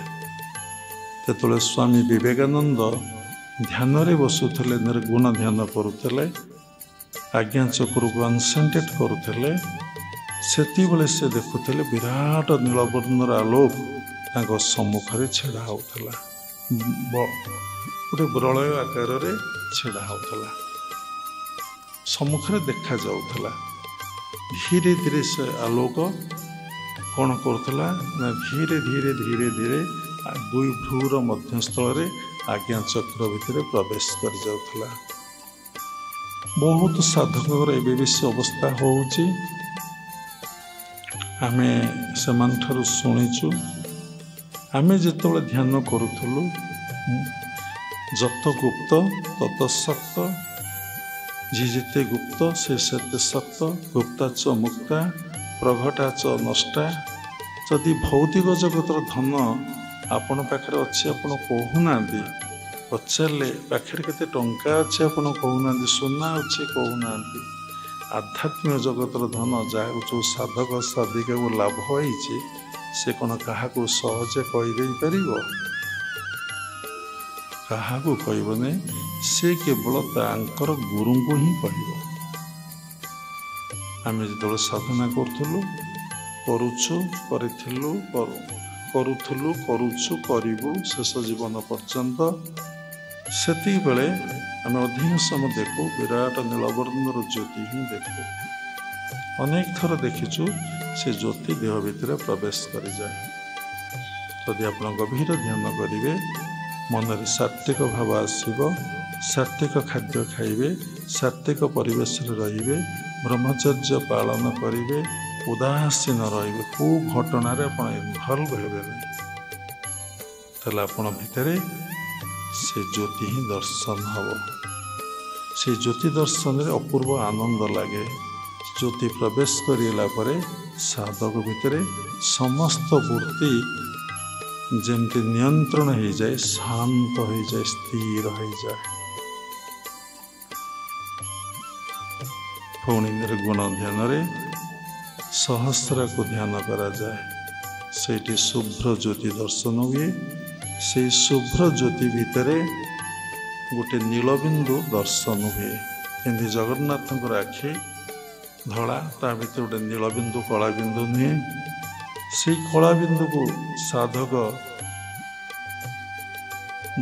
Speaker 1: ଯେତେବେଳେ ସ୍ୱାମୀ ବିବେକାନନ୍ଦ ଧ୍ୟାନରେ ବସୁଥିଲେ, ନିର୍ଗୁଣ ଧ୍ୟାନ କରୁଥିଲେ, ଆଜ୍ଞା ଚକ୍ରକୁ କନସେନ୍ଟ୍ରେଟ୍ କରୁଥିଲେ, ସେତେବେଳେ ସେ ଦେଖୁଥିଲେ ବିରାଟ ନୀଳବର୍ଣ୍ଣର ଆଲୋକ ତାଙ୍କ ସମ୍ମୁଖରେ ଛିଡ଼ା ହେଉଥିଲା, ଗୋଟେ ବଳୟ ଆକାରରେ ଛିଡ଼ା ହେଉଥିଲା, ସମ୍ମୁଖରେ ଦେଖାଯାଉଥିଲା। ଧୀରେ ଧୀରେ ସେ ଆଲୋକ କ'ଣ କରୁଥିଲା ନା ଧୀରେ ଧୀରେ ଧୀରେ ଧୀରେ 2 ଭ୍ରୁର ମଧ୍ୟସ୍ଥଳରେ ଆଜ୍ଞା ଚକ୍ର ଭିତରେ ପ୍ରବେଶ କରିଯାଉଥିଲା। ବହୁତ ସାଧକଙ୍କର ଏବେ ବି ସେ ଅବସ୍ଥା ହେଉଛି। ଆମେ ସେମାନଠାରୁ ଶୁଣିଛୁ। ଆମେ ଯେତେବେଳେ ଧ୍ୟାନ କରୁଥିଲୁ, ଯତ ଗୁପ୍ତ ତତ ଶକ୍ତ, ଯିଏ ଯେତେ ଗୁପ୍ତ ସେ ସେତେ ଶକ୍ତ, ଗୁପ୍ତା ଚ ମୁକ୍ତା ପ୍ରଘଟା ଚ ନଷ୍ଟା। ଯଦି ଭୌତିକ ଜଗତର ଧନ ଆପଣ ପାଖରେ ଅଛି, ଆପଣ କହୁନାହାନ୍ତି, ପଚାରିଲେ ପାଖରେ କେତେ ଟଙ୍କା ଅଛି ଆପଣ କହୁନାହାନ୍ତି, ସୁନା ଅଛି କହୁନାହାନ୍ତି। ଆଧ୍ୟାତ୍ମିକ ଜଗତର ଧନ ଯାହାକୁ ଯେଉଁ ସାଧକ ସାଧିକାକୁ ଲାଭ ହେଇଛି, ସେ କ'ଣ କାହାକୁ ସହଜେ କହିଦେଇ ପାରିବ? କାହାକୁ କହିବନି, ସେ କେବଳ ତାଙ୍କର ଗୁରୁଙ୍କୁ ହିଁ କହିବ। ଆମେ ଯେତେବେଳେ ସାଧନା କରୁଥିଲୁ, କରୁଛୁ, କରିବୁ ଶେଷ ଜୀବନ ପର୍ଯ୍ୟନ୍ତ, ସେତିକିବେଳେ ଆମେ ଅଧିକ ସମୟ ଦେଖୁ ବିରାଟ ନୀଳବର୍ଣ୍ଣର ଜ୍ୟୋତି ହିଁ ଦେଖୁ। ଅନେକ ଥର ଦେଖିଛୁ ସେ ଜ୍ୟୋତି ଦେହ ଭିତରେ ପ୍ରବେଶ କରିଯାଏ। ଯଦି ଆପଣ ଗଭୀର ଧ୍ୟାନ କରିବେ, ମନରେ ସାତ୍ତ୍ୱିକ ଭାବ ଆସିବ, ସାତ୍ତ୍ୱିକ ଖାଦ୍ୟ ଖାଇବେ, ସାତ୍ତ୍ୱିକ ପରିବେଶରେ ରହିବେ, ବ୍ରହ୍ମଚର୍ଯ୍ୟ ପାଳନ କରିବେ, ଉଦାସୀନ ରହିବେ, କେଉଁ ଘଟଣାରେ ଆପଣ ଇନଭଲ୍ଭ ହେବେ ନାହିଁ, ତାହେଲେ ଆପଣ ଭିତରେ से ज्योति ही दर्शन हम। से ज्योति दर्शन रे अपूर्व आनंद लगे। ज्योति प्रवेश करला परे साधक भितर समस्त वृत्ति जमती नियंत्रण हो जाए, शांत हो जाए, स्थिर हो जाए। पुणी निर्गुण ध्यान रे सहस्र को ध्यान करा जाए। सेठी शुभ्र ज्योति दर्शन हुए। से शुभ्र ज्योति भितर गोटे नीलबिंदु दर्शन हुए। एमती जगन्नाथ आखि धड़ा, ता भीतर गोटे नीलबिंदु कला बिंदु नुहे। से कला बिंदु को साधक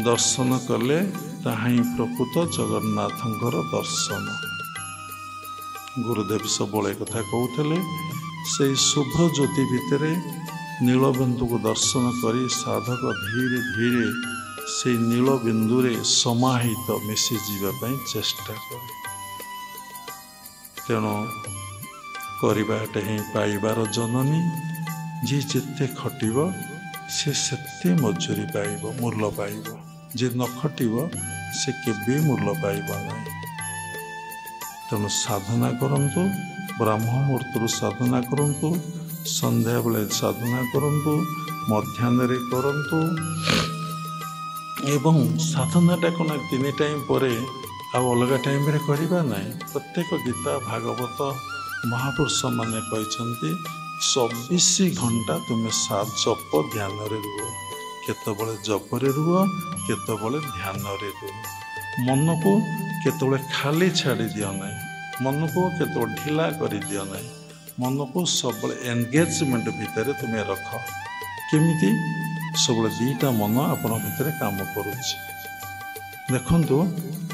Speaker 1: दर्शन कले ताहा ही प्रकृत जगन्नाथंकर दर्शन। गुरुदेव सबले कथा कहते से शुभ्र ज्योति भितर नीलबिंदु को दर्शन करी साधक धीरे धीरे से नीलबिंदु रे समाहित मिसी जीवाई चेष्टा करे। तेणु करवाटे ही पाइबार जननी। जी जिते खटिब से सेते मजूरी पाइब, मूल्य पाइब। जे न खटिब से केबे मूल्य पाइब नहीं। तेणु साधना करंतु, ब्राह्म मुहूर्त साधना करंतु, संध्या बेले साधना करंतु, मध्याह्न करंतु। एवं साधनाटा कौन 3 टाइम पर अलग टाइम रे करवा नहीं। प्रत्येक गीता भागवत महापुरुष माने कहते 24 घंटा तुम्हें सात जप ध्यान रे रुह। केतबले जपरे रुह, केतबले ध्यान रे रुह। मन को केतबले खाली छाड़ी दियो नहीं। मन को केतबले ढिला कर दियो नहीं। मन को सब एंगेजमेंट भितर तुम्हें रख। केमिति सब 2टा मन आपण भितर काम करुछि। देखंतु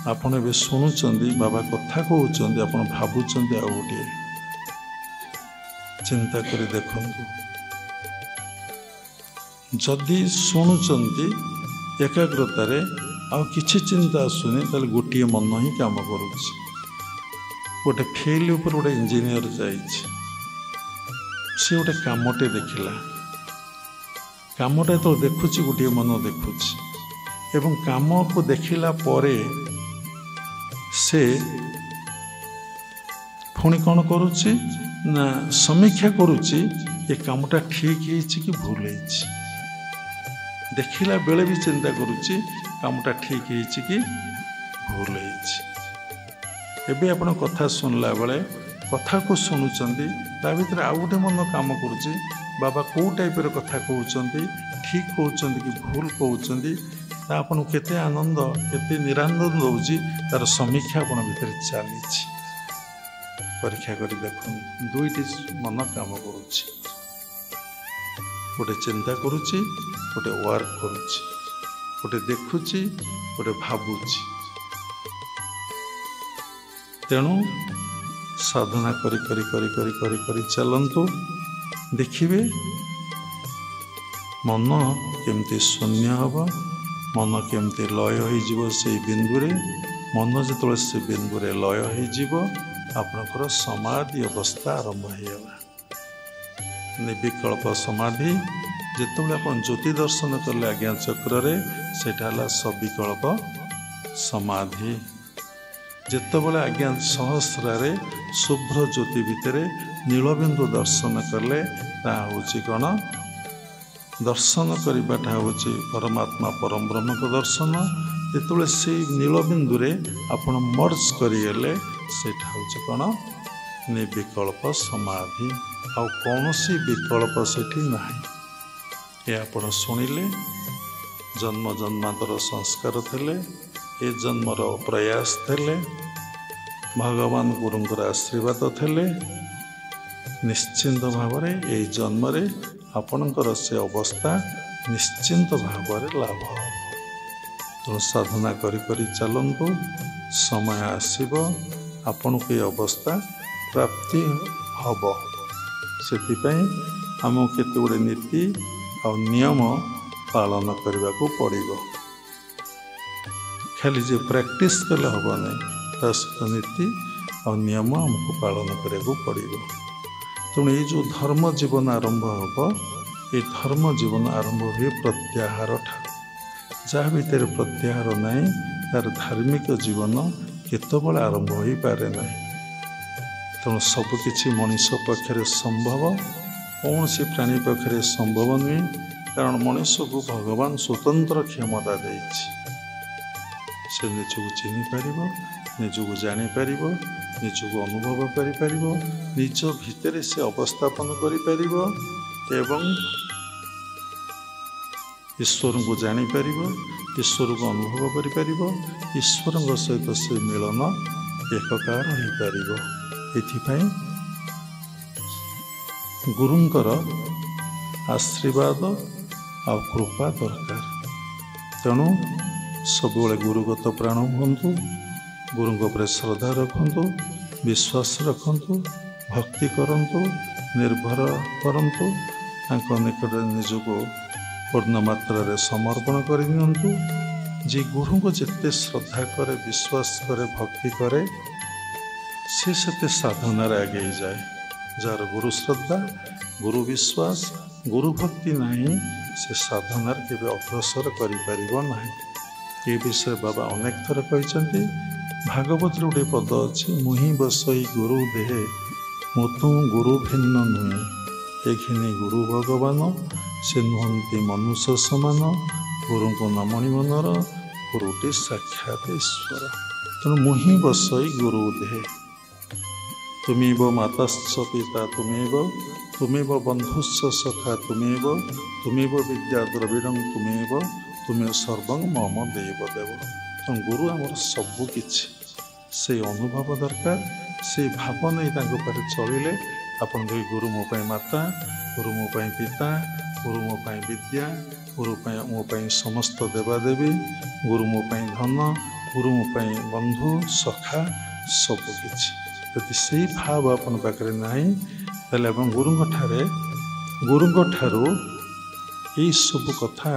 Speaker 1: आपण ए शुणुचंदी बाबा कथा कहउचंदी, आपण भाबुचंदी आ गोटे चिंता करी देखंतु। जदि शुणुचंदी एकाग्रतार आउ किछि चिंता आसुनी ताले गोटे मन ही काम करुछि। गोटे फील्ड ऊपर गोटे इंजीनियर जाइछि। से गोटे कामटे देखिला। कामटा तो देखुछि गोटे मन देखुछि। एवं काम को देखिला परे से पुणी कौन करुछि ना समीक्षा करुछि ये कामटा ठीक है कि भूल है। देखिला बेले भी चिंता करुछि कामटा ठीक है कि भूल है। एबे आपण कथा सुनला बेले कथा को शुणुचंदी ता भीतर आउ गोटे मन काम करुछि। बाबा कौ टाइप कथा कहउचंदी, ठीक कहउचंदी कि भूल कहउचंदी, ता आपन केते आनंद केते निरानंद दउछि तार समीक्षा आपण भीतर चलीछि। परीक्षा करी देखुन 2टी मन काम करुछि। गोटे चिंता करुछि, गोटे वर्क करुछि। गोटे देखुछि, गोटे भाबुछि। तेणु साधना करी करी करी करी करी करी चलंतु। देखिए मन केमती शून्य हब, मन केमती लय हो से बिंदुरे। मन जो से बिंदुरे लय हो आपणकर समाधि अवस्था आरंभ होगा। निर्विकल्प समाधि जिते आप ज्योति दर्शन कले आज्ञा चक्र सेटा सविकल्प समाधि। जितेबाला आज्ञा सहस्रारे शुभ्र ज्योति भितर नीलबिंदु दर्शन कले ता हूँ कौन दर्शन करवाटा हूँ परमात्मा परम ब्रह्म को दर्शन। जिते से नीलबिंदु आपण मर्ज करगले सेटा हूँ कौन निर्विकल्प समाधि। आ कौन सी विकल्प सेठी नहीं। ये आपण शुणिले जन्म जन्मांतर संस्कार थिले, ए जन्मर प्रयास थिले, भगवान गुरुंकर आशीर्वाद थिले। निश्चिंत भाव ये जन्म आपणकर से अवस्था निश्चिंत भाव लाभ हो। तो साधना करी करी चलंतु। समय आसीब आपन को अवस्था प्राप्ति हब। से आम केते गुड़े नीति और नियम पालन करने को पड़ो। खाली जे प्रैक्टिस कले हम नहीं, सहित नीति और नियम आमको पालन करने को पड़ो। तेणु ये जो धर्म जीवन आरंभ हम, ये धर्म जीवन आरंभ हुए प्रत्याहार ठार। ଯାହା ଭିତରେ ପ୍ରତ୍ୟାହାର ନାହିଁ ତାର ଧାର୍ମିକ ଜୀବନ କେତେବେଳେ ଆରମ୍ଭ ହୋଇପାରେ ନାହିଁ। ତେଣୁ ସବୁକିଛି ମଣିଷ ପକ୍ଷରେ ସମ୍ଭବ, କୌଣସି ପ୍ରାଣୀ ପକ୍ଷରେ ସମ୍ଭବ ନୁହେଁ। କାରଣ ମଣିଷକୁ ଭଗବାନ ସ୍ୱତନ୍ତ୍ର କ୍ଷମତା ଦେଇଛି। ସେ ନିଜକୁ ଚିହ୍ନିପାରିବ, ନିଜକୁ ଜାଣିପାରିବ, ନିଜକୁ ଅନୁଭବ କରିପାରିବ, ନିଜ ଭିତରେ ସେ ଅବସ୍ଥାପନ କରିପାରିବ ଏବଂ ଈଶ୍ୱରଙ୍କୁ ଜାଣିପାରିବ, ଈଶ୍ୱରକୁ ଅନୁଭବ କରିପାରିବ, ଈଶ୍ୱରଙ୍କ ସହିତ ସେ ମିଳନ ଏକକାର ହୋଇପାରିବ। ଏଥିପାଇଁ ଗୁରୁଙ୍କର ଆଶୀର୍ବାଦ ଆଉ କୃପା ଦରକାର। ତେଣୁ ସବୁବେଳେ ଗୁରୁଗତ ପ୍ରାଣ ହୁଅନ୍ତୁ, ଗୁରୁଙ୍କ ଉପରେ ଶ୍ରଦ୍ଧା ରଖନ୍ତୁ, ବିଶ୍ୱାସ ରଖନ୍ତୁ, ଭକ୍ତି କରନ୍ତୁ, ନିର୍ଭର କରନ୍ତୁ, ତାଙ୍କ ନିକଟରେ ନିଜକୁ ପୂର୍ଣ୍ଣ ମାତ୍ରାରେ ସମର୍ପଣ କରିଦିଅନ୍ତୁ। ଯିଏ ଗୁରୁଙ୍କୁ ଯେତେ ଶ୍ରଦ୍ଧା କରେ, ବିଶ୍ୱାସ କରେ, ଭକ୍ତି କରେ, ସେ ସେତେ ସାଧନାରେ ଆଗେଇ ଯାଏ। ଯାହାର ଗୁରୁ ଶ୍ରଦ୍ଧା, ଗୁରୁ ବିଶ୍ୱାସ, ଗୁରୁ ଭକ୍ତି ନାହିଁ, ସେ ସାଧନାରେ କେବେ ଅଗ୍ରସର କରିପାରିବ ନାହିଁ। ଏ ବିଷୟରେ ବାବା ଅନେକ ଥର କହିଛନ୍ତି। ଭାଗବତରେ ଗୋଟିଏ ପଦ ଅଛି, ମୁହିଁ ବସଇ ଗୁରୁ ଦେହେ ମୁଁ ଗୁରୁ ଭିନ୍ନ ନୁହେଁ, ଏ ଘିନି ଗୁରୁ ଭଗବାନ, ସେ ନୁହନ୍ତି ମନୁଷ୍ୟ ସମାନ, ଗୁରୁଙ୍କ ନମଣି ମନର, ଗୁରୁଟି ସାକ୍ଷାତ ଈଶ୍ୱର। ତେଣୁ ମୁହିଁ ବସଇ ଗୁରୁ ଦେହେ, ତୁମେବ ମାତାଶ୍ଚ ପିତା ତୁମେବ, ତୁମେବ ବନ୍ଧୁଶ୍ଚ ସଖା ତୁମେବ, ତୁମେବ ବିଦ୍ୟା ଦ୍ରବିଡ଼ଂ ତୁମେବ, ତୁମେ ସର୍ବଂ ମମ ଦେବ ଦେବ। ତେଣୁ ଗୁରୁ ଆମର ସବୁ କିଛି। ସେଇ ଅନୁଭବ ଦରକାର, ସେଇ ଭାବ ନେଇ ତାଙ୍କ ପାଖରେ ଚଳିଲେ ଆପଣ କହିବେ ଗୁରୁ ମୋ ପାଇଁ ମାତା, ଗୁରୁ ମୋ ପାଇଁ ପିତା, ଗୁରୁ ମୋ ପାଇଁ ବିଦ୍ୟା, ଗୁରୁ ମୋ ପାଇଁ ସମସ୍ତ ଦେବାଦେବୀ, ଗୁରୁ ମୋ ପାଇଁ ଧନ, ଗୁରୁ ମୋ ପାଇଁ ବନ୍ଧୁ ସଖା, ସବୁକିଛି। ଯଦି ସେଇ ଭାବ ଆପଣ ପାଖରେ ନାହିଁ, ତାହେଲେ ଆପଣ ଗୁରୁଙ୍କ ଠାରୁ ଏଇସବୁ କଥା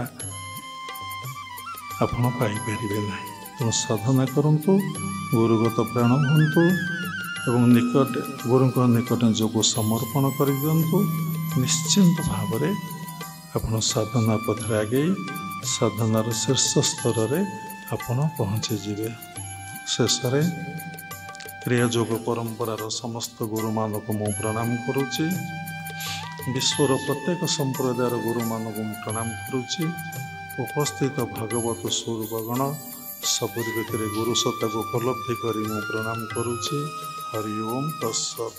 Speaker 1: ଆପଣ ପାଇପାରିବେ ନାହିଁ। ତେଣୁ ସାଧନା କରନ୍ତୁ, ଗୁରୁଗତ ପ୍ରାଣ ହୁଅନ୍ତୁ ଏବଂ ଗୁରୁଙ୍କ ନିକଟ ନିଜକୁ ସମର୍ପଣ କରିଦିଅନ୍ତୁ। ନିଶ୍ଚିନ୍ତ ଭାବରେ ଆପଣ ସାଧନା ପଥରେ ଆଗେଇ ସାଧନାର ଶୀର୍ଷ ସ୍ତରରେ ଆପଣ ପହଞ୍ଚିଯିବେ। ଶେଷରେ କ୍ରିୟାଯୋଗ ପରମ୍ପରାର ସମସ୍ତ ଗୁରୁମାନଙ୍କୁ ମୁଁ ପ୍ରଣାମ କରୁଛି। ବିଶ୍ୱର ପ୍ରତ୍ୟେକ ସମ୍ପ୍ରଦାୟର ଗୁରୁମାନଙ୍କୁ ମୁଁ ପ୍ରଣାମ କରୁଛି। ଉପସ୍ଥିତ ଭାଗବତ ସ୍ୱରୂପଗଣ ସବୁରି ଭିତରେ ଗୁରୁ ସତ୍ତାକୁ ଉପଲବ୍ଧି କରି ମୁଁ ପ୍ରଣାମ କରୁଛି। ହରି ଓମ୍ ତତ୍ସତ୍।